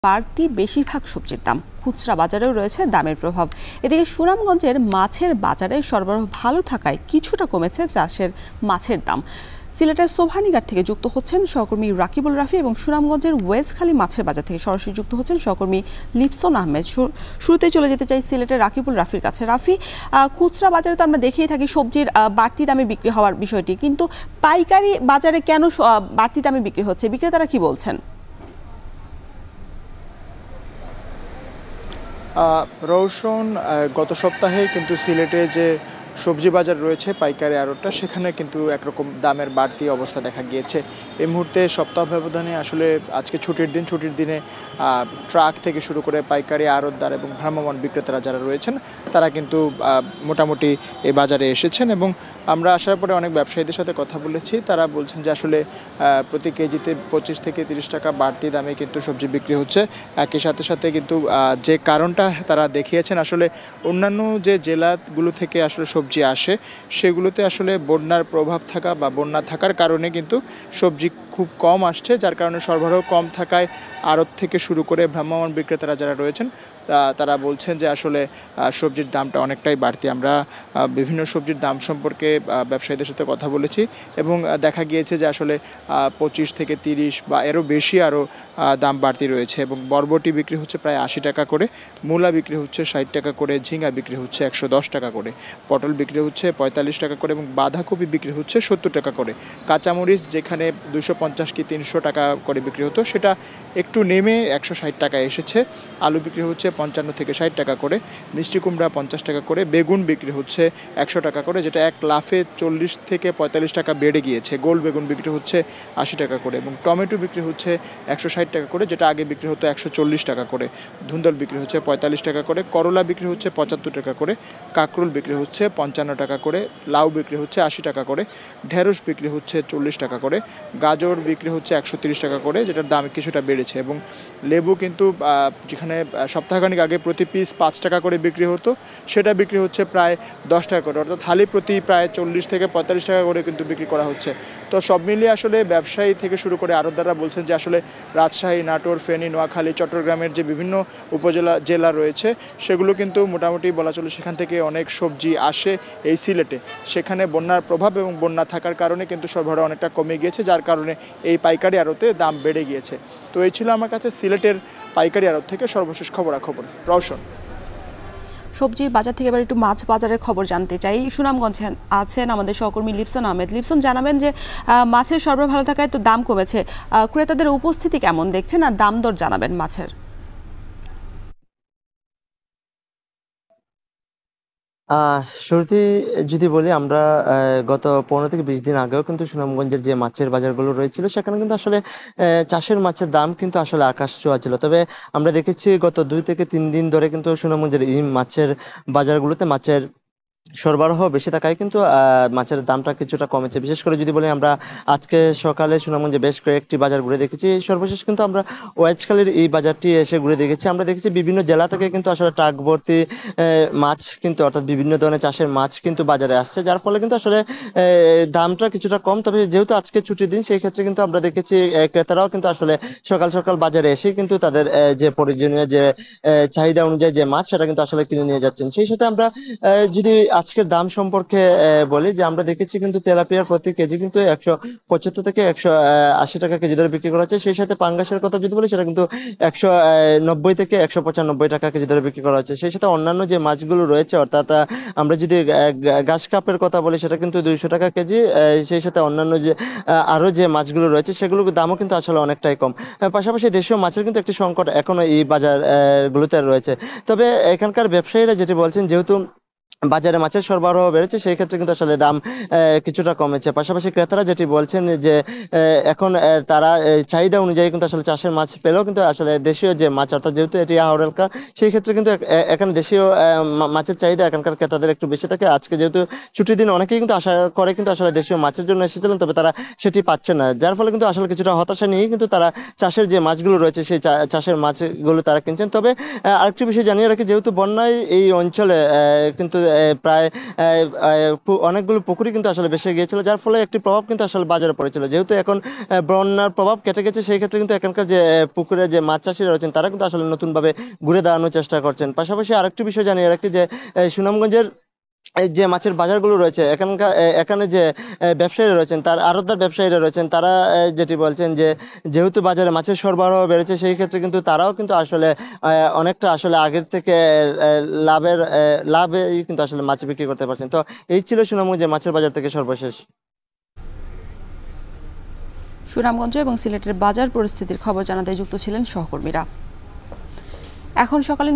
বাড়তি বেশিরভাগ সবজির দাম, খুচরা বাজারেও রয়েছে দামের প্রভাব। এদিকে সুনামগঞ্জের মাছের বাজারে সরবরাহ ভালো থাকায় কিছুটা কমেছে চাষের মাছের দাম। সিলেটের সোভানীঘাট থেকে যুক্ত হচ্ছেন সহকর্মী রাকিবুল রাফি এবং সুনামগঞ্জের ওয়েজখালী মাছের বাজার থেকে সরাসরি যুক্ত হচ্ছেন সহকর্মী লিপসন আহমেদ। শুরুতেই চলে যেতে চাই সিলেটের রাকিবুল রাফির কাছে। রাফি, খুচরা বাজারে তো আমরা দেখেই থাকি সবজির বাড়তি দামে বিক্রি হওয়ার বিষয়টি, কিন্তু পাইকারি বাজারে কেন বাড়তি দামে বিক্রি হচ্ছে, বিক্রেতারা কি বলছেন? রৌশন, গত সপ্তাহে কিন্তু সিলেটে যে সবজি বাজার রয়েছে পাইকারি আড়তটা, সেখানে কিন্তু একরকম দামের বাড়তি অবস্থা দেখা গিয়েছে। এই মুহূর্তে সপ্তাহ ব্যবধানে আসলে আজকে ছুটির দিনে ট্রাক থেকে শুরু করে পাইকারি আড়তদার এবং ভ্রাম্যমাণ বিক্রেতারা যারা রয়েছেন তারা কিন্তু মোটামুটি এই বাজারে এসেছেন। এবং আমরা আসার পরে অনেক ব্যবসায়ীদের সাথে কথা বলেছি, তারা বলছেন যে আসলে প্রতি কেজিতে 25 থেকে 30 টাকা বাড়তি দামে কিন্তু সবজি বিক্রি হচ্ছে। একই সাথে কিন্তু যে কারণটা তারা দেখিয়েছেন, আসলে অন্যান্য যে জেলাগুলো থেকে আসলে সবজি আসে সেগুলোতে আসলে বন্যার প্রভাব থাকা বা বন্যা থাকার কারণে কিন্তু সবজি খুব কম আসছে, যার কারণে সরবরাহ কম থাকায় আড়ত থেকে শুরু করে ভ্রাম্যমাণ বিক্রেতারা যারা রয়েছেন তারা বলছেন যে আসলে সবজির দামটা অনেকটাই বাড়তি। আমরা বিভিন্ন সবজির দাম সম্পর্কে ব্যবসায়ীদের সাথে কথা বলেছি এবং দেখা গিয়েছে যে আসলে 25 থেকে 30 বা এরও বেশি আরও দাম বাড়তি রয়েছে। এবং বরবটি বিক্রি হচ্ছে প্রায় 80 টাকা করে, মূলা বিক্রি হচ্ছে 60 টাকা করে, ঝিঙ্গা বিক্রি হচ্ছে 110 টাকা করে, পটল বিক্রি হচ্ছে 45 টাকা করে এবং বাঁধাকপি বিক্রি হচ্ছে 70 টাকা করে। কাঁচামরিচ যেখানে 250 কি 300 টাকা করে বিক্রি হতো সেটা একটু নেমে 160 টাকায় এসেছে। আলু বিক্রি হচ্ছে 55 থেকে 60 টাকা করে, মিষ্টি কুমড়া 50 টাকা করে, বেগুন বিক্রি হচ্ছে 100 টাকা করে, যেটা এক লাফে 40 থেকে 45 টাকা বেড়ে গিয়েছে। গোল বেগুন বিক্রি হচ্ছে 80 টাকা করে এবং টমেটো বিক্রি হচ্ছে 160 টাকা করে, যেটা আগে বিক্রি হতো 140 টাকা করে। ধুন্দল বিক্রি হচ্ছে 45 টাকা করে, করলা বিক্রি হচ্ছে 75 টাকা করে, কাঁকরোল বিক্রি হচ্ছে 55 টাকা করে, লাউ বিক্রি হচ্ছে 80 টাকা করে, ঢেঁড়স বিক্রি হচ্ছে 40 টাকা করে, গাজর বিক্রি হচ্ছে 130 টাকা করে, যেটার দাম কিছুটা বেড়েছে। এবং লেবু কিন্তু যেখানে সপ্তাহখানেক আগে প্রতি পিস 5 টাকা করে বিক্রি হতো সেটা বিক্রি হচ্ছে প্রায় 10 টাকা করে, অর্থাৎ থালি প্রতি প্রায় 40 থেকে 45 টাকা করে কিন্তু বিক্রি করা হচ্ছে। তো সব মিলিয়ে আসলে ব্যবসায়ী থেকে শুরু করে আড়তদাররা বলছেন যে আসলে রাজশাহী, নাটোর, ফেনী, নোয়াখালী, চট্টগ্রামের যে বিভিন্ন জেলা রয়েছে সেগুলো কিন্তু মোটামুটি বলা চলে সেখান থেকে অনেক সবজি আসে এই সিলেটে। সেখানে বন্যার প্রভাব এবং বন্যা থাকার কারণে কিন্তু সরবরাহ অনেকটা কমে গিয়েছে, যার কারণে এই পাইকারি আড়তে দাম বেড়ে গিয়েছে। তো এই ছিল আমার কাছে সিলেটের পাইকারি আড়ত থেকে সর্বশেষ খবরাখবর। রওশন, সবজির বাজার থেকে এবার একটু মাছ বাজারের খবর জানতে চাই। সুনামগঞ্জে আছেন আমাদের সহকর্মী লিপসন আহমেদ। লিপসন, জানাবেন যে মাছের সরবরাহ ভালো থাকায় তো দাম কমেছে, ক্রেতাদের উপস্থিতি কেমন দেখছেন আর দাম দর জানাবেন মাছের। শুরুতেই যদি বলি, আমরা গত 15 থেকে 20 দিন আগেও কিন্তু সুনামগঞ্জের যে মাছের বাজারগুলো রয়েছিল সেখানে কিন্তু আসলে চাষের মাছের দাম কিন্তু আসলে আকাশ ছোঁয়া ছিল। তবে আমরা দেখেছি গত 2 থেকে 3 দিন ধরে কিন্তু সুনামগঞ্জের এই মাছের বাজারগুলোতে মাছের সরবরাহ বেশি থাকায় কিন্তু মাছের দামটা কিছুটা কমেছে। বিশেষ করে যদি বলি, আমরা আজকে সকালে সুনামগঞ্জে বেশ কয়েকটি বাজার ঘুরে দেখেছি। সর্বশেষ কিন্তু আমরা ওয়াইজখালীর এই বাজারটি এসে ঘুরে দেখেছি। আমরা দেখেছি বিভিন্ন জেলা থেকে কিন্তু আসলে ট্রাক ভর্তি মাছ কিন্তু, অর্থাৎ বিভিন্ন ধরনের চাষের মাছ কিন্তু বাজারে আসছে, যার ফলে কিন্তু আসলে দামটা কিছুটা কম। তবে যেহেতু আজকে ছুটির দিন, সেই ক্ষেত্রে কিন্তু আমরা দেখেছি ক্রেতারাও কিন্তু আসলে সকাল সকাল বাজারে এসে কিন্তু তাদের যে প্রয়োজনীয় যে চাহিদা অনুযায়ী যে মাছ সেটা কিন্তু আসলে কিনে নিয়ে যাচ্ছেন। সেই সাথে আমরা যদি আজকের দাম সম্পর্কে বলি, যে আমরা দেখেছি কিন্তু তেলাপিয়ার প্রতি কেজি কিন্তু 175 থেকে 180 টাকা কেজি ধরে বিক্রি করা হচ্ছে। সেই সাথে পাঙ্গাসের কথা যদি বলি, সেটা কিন্তু 190 থেকে 195 টাকা কেজি ধরে বিক্রি করা হচ্ছে। সেই সাথে অন্যান্য যে মাছগুলো রয়েছে, অর্থাৎ আমরা যদি ঘাস কাপের কথা বলি, সেটা কিন্তু 200 টাকা কেজি। সেই সাথে অন্যান্য যে আরো যে মাছগুলো রয়েছে সেগুলোর দামও কিন্তু আসলে অনেকটাই কম। পাশাপাশি দেশীয় মাছের কিন্তু একটি সংকট এখনো এই বাজার গুলোতে রয়েছে। তবে এখানকার ব্যবসায়ীরা যেটি বলছেন, যেহেতু বাজারে মাছের সরবরাহ বেড়েছে, সেই ক্ষেত্রে কিন্তু আসলে দাম কিছুটা কমেছে। পাশাপাশি ক্রেতারা যেটি বলছেন যে এখন তারা চাহিদা অনুযায়ী কিন্তু আসলে চাষের মাছ পেলেও কিন্তু আসলে দেশীয় যে মাছ, অর্থাৎ যেহেতু এটি আহরলকা, সেই ক্ষেত্রে কিন্তু এখানে দেশীয় মাছের চাহিদা এখানকার ক্রেতাদের একটু বেশি থাকে। আজকে যেহেতু ছুটির দিন, অনেকেই কিন্তু আশা করে কিন্তু আসলে দেশীয় মাছের জন্য এসেছিলেন, তবে তারা সেটি পাচ্ছে না, যার ফলে কিন্তু আসলে কিছুটা হতাশা নিয়েই কিন্তু তারা চাষের যে মাছগুলো রয়েছে সেই চাষের মাছগুলো তারা কিনছেন। তবে আরেকটি বিষয় জানিয়ে রাখি, যেহেতু বন্যায় এই অঞ্চলে কিন্তু প্রায় অনেকগুলো পুকুরি কিন্তু আসলে ভেসে গিয়েছিল, যার ফলে একটি প্রভাব কিন্তু আসলে বাজারে পড়েছিল। যেহেতু এখন বন্যার প্রভাব কেটে গেছে, সেই ক্ষেত্রে কিন্তু এখানকার যে পুকুরে যে মাছ চাষিরা রয়েছেন তারা কিন্তু আসলে নতুনভাবে ঘুরে দাঁড়ানোর চেষ্টা করছেন। পাশাপাশি আরেকটি বিষয় জানিয়ে রাখি যে সুনামগঞ্জের এই যে মাছের বাজারগুলো রয়েছে, এখানে যে ব্যবসায়ীরা রয়েছেন, তার আড়তদার ব্যবসায়ীরা রয়েছেন, তারা যেটি বলছেন যে যেহেতু বাজারে মাছের সরবরাহ বেড়েছে, সেই ক্ষেত্রে কিন্তু তারাও কিন্তু আসলে অনেকটা আসলে আগের থেকে লাভে কিন্তু আসলে মাছ বিক্রি করতে পারছেন। তো এই ছিল সুনামগঞ্জে মাছের বাজার থেকে সর্বশেষ। সুনামগঞ্জ এবং সিলেটের বাজার পরিস্থিতির খবর জানাতে যুক্ত ছিলেন সহকর্মীরা। এখন সকালে